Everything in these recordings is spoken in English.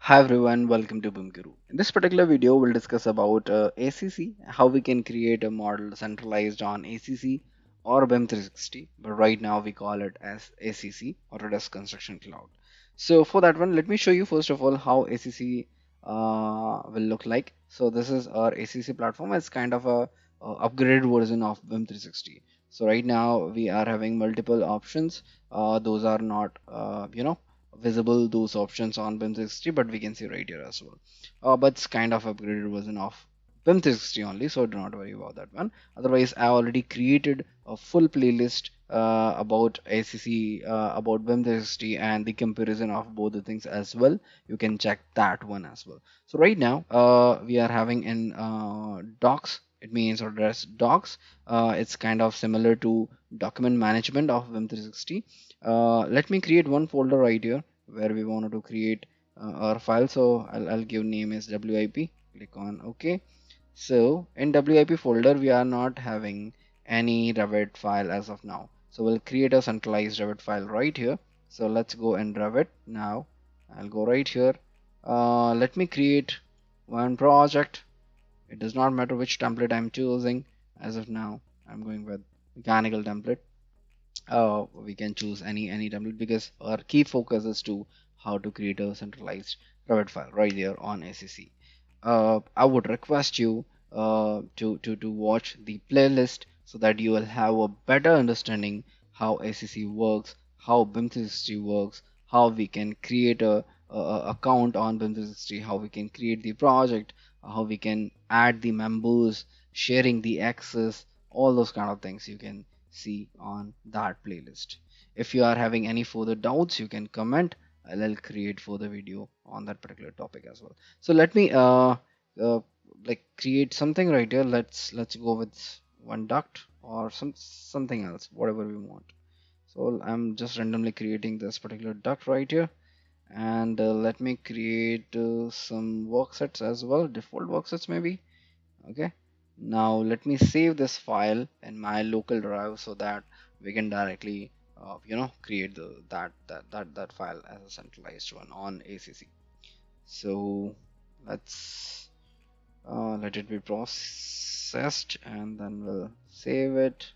Hi everyone, welcome to BIM Guru. In this particular video, we'll discuss about ACC, how we can create a model centralized on ACC or BIM 360, but right now we call it as ACC, Autodesk Construction Cloud. So for that one, let me show you first of all how ACC will look like. So this is our ACC platform. It's kind of a upgraded version of BIM 360. So right now we are having multiple options. Those are not, visible those options on BIM 360, but we can see right here as well. But it's kind of upgraded version of BIM 360 only, so do not worry about that one. Otherwise, I already created a full playlist about ACC, about BIM 360, and the comparison of both the things as well. You can check that one as well. So right now, we are having in docs. It means or address docs. It's kind of similar to document management of BIM 360. Let me create one folder right here where we wanted to create our file. So I'll give name as WIP. Click on OK. So in WIP folder, we are not having any Revit file as of now. So we'll create a centralized Revit file right here. So let's go in Revit now. I'll go right here. Let me create one project. It does not matter which template I'm choosing. As of now, I'm going with mechanical template. We can choose any template because our key focus is to how to create a centralized Revit file right here on ACC. I would request you to watch the playlist so that you will have a better understanding how ACC works, how BIM 360 works, how we can create a account on BIM 360, how we can create the project, how we can add the members, sharing the access, all those kind of things you can see on that playlist. If you are having any further doubts, you can comment. I'll create further video on that particular topic as well. So let me uh, like create something right here. Let's go with one duct or something else, whatever we want. So I'm just randomly creating this particular duct right here, and let me create some worksets as well, default worksets maybe. Okay, now let me save this file in my local drive so that we can directly create that file as a centralized one on ACC. So let's let it be processed and then we'll save it.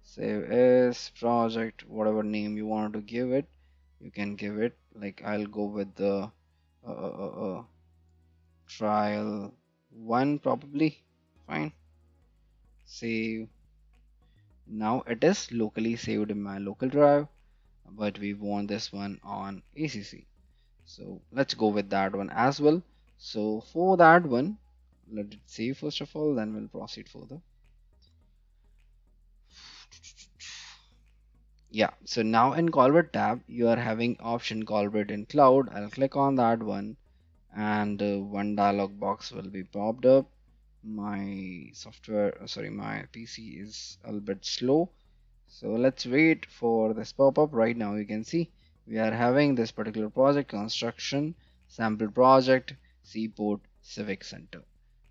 Save as project, whatever name you want to give it, you can give it. Like I'll go with the trial one probably. Fine. Save. Now it is locally saved in my local drive, but we want this one on ACC. So let's go with that one as well. So for that one, let it save first of all, then we'll proceed further. Yeah, so now in Colbert tab, you are having option Colbert in cloud. I'll click on that one, and one dialog box will be popped up. My software, sorry, my PC is a little bit slow. So let's wait for this pop-up. Right now you can see we are having this particular project construction sample project Seaport Civic Center.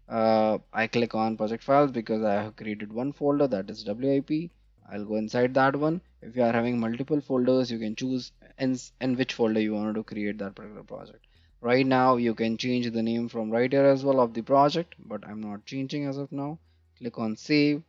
I click on project files because I have created one folder, that is WIP. I'll go inside that one. If you are having multiple folders, you can choose in which folder you want to create that particular project. Right now you can change the name from right here as well of the project, but I'm not changing as of now. Click on save.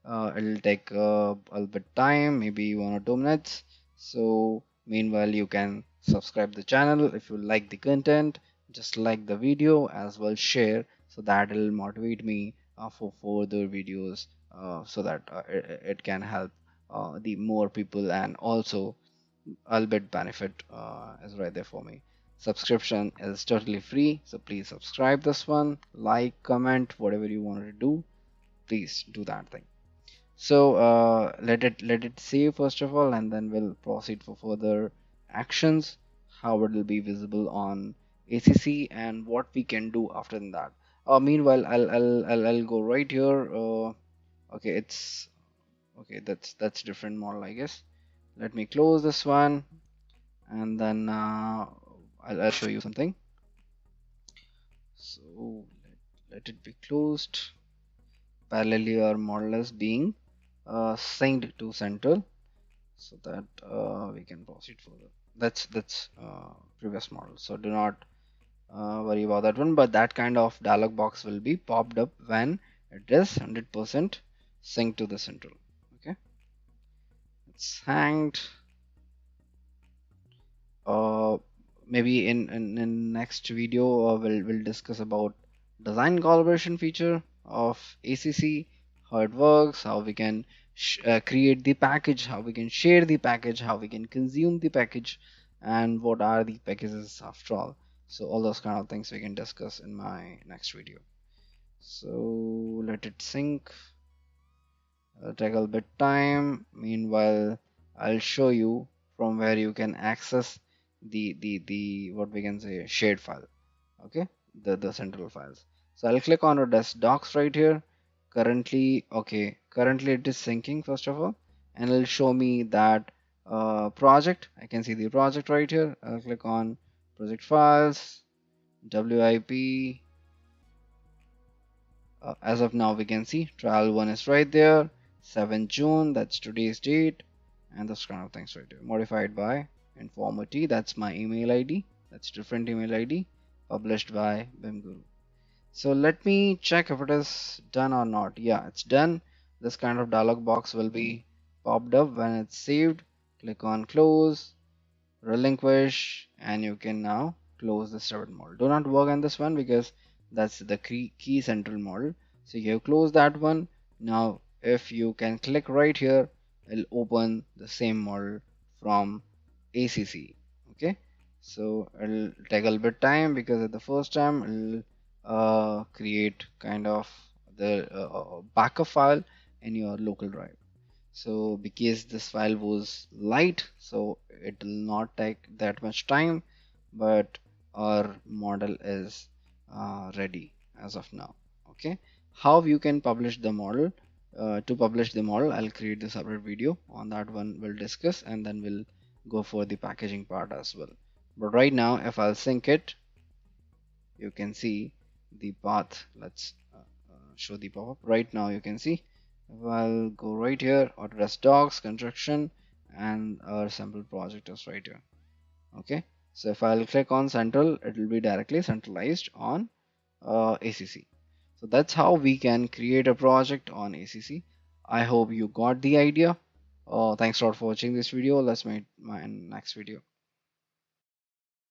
It'll take a little bit time, maybe 1 or 2 minutes. So meanwhile you can subscribe the channel if you like the content, just like the video as well, share, so that will motivate me for further videos, so that it can help the more people, and also a little bit benefit is right there for me. Subscription is totally free, so please subscribe this one, like, comment, whatever you want to do, please do that thing. So let it save first of all, and then we'll proceed for further actions, how it will be visible on ACC and what we can do after that. Meanwhile, I'll go right here. Okay, it's okay. That's different model, I guess. Let me close this one, and then I'll show you something. So let it be closed. Parallelly, our model is being synced to central, so that we can proceed further. That's previous model, so do not worry about that one, but that kind of dialog box will be popped up when it is 100% synced to the central. Okay, it's hanged. uh, Maybe in next video we'll discuss about design collaboration feature of ACC, how it works, how we can create the package, how we can share the package, how we can consume the package, and what are the packages after all. So all those kind of things we can discuss in my next video. So let it sync. Take a bit time. Meanwhile, I'll show you from where you can access the what we can say shared file. Okay, the central files. So I'll click on a docs right here. Currently it is syncing first of all, and it'll show me that project. I can see the project right here. I'll click on project files, WIP. As of now, we can see trial 1 is right there, 7 June, that's today's date, and those kind of things right there. Modified by Informity, that's my email ID, that's different email ID, published by BIM Guru. So let me check if it is done or not. Yeah, it's done. This kind of dialog box will be popped up when it's saved. Click on close, relinquish, and you can now close the Revit model. Do not work on this one because that's the key central model. So you close that one. Now if you can click right here, it'll open the same model from ACC. Okay, so it'll take a little bit time because at the first time it'll create kind of the backup file in your local drive. So because this file was light, so it will not take that much time, but our model is ready as of now. Okay, how you can publish the model? To publish the model, I'll create the separate video on that one. We'll discuss, and then we'll go for the packaging part as well. But right now, if I'll sync it, you can see the path. Let's show the pop-up. Right now you can see if I'll go right here, Autodesk Docs, construction, and our sample project is right here. Okay, so if I'll click on central, it will be directly centralized on ACC. So that's how we can create a project on ACC. I hope you got the idea. Thanks a lot for watching this video. Let's meet my next video.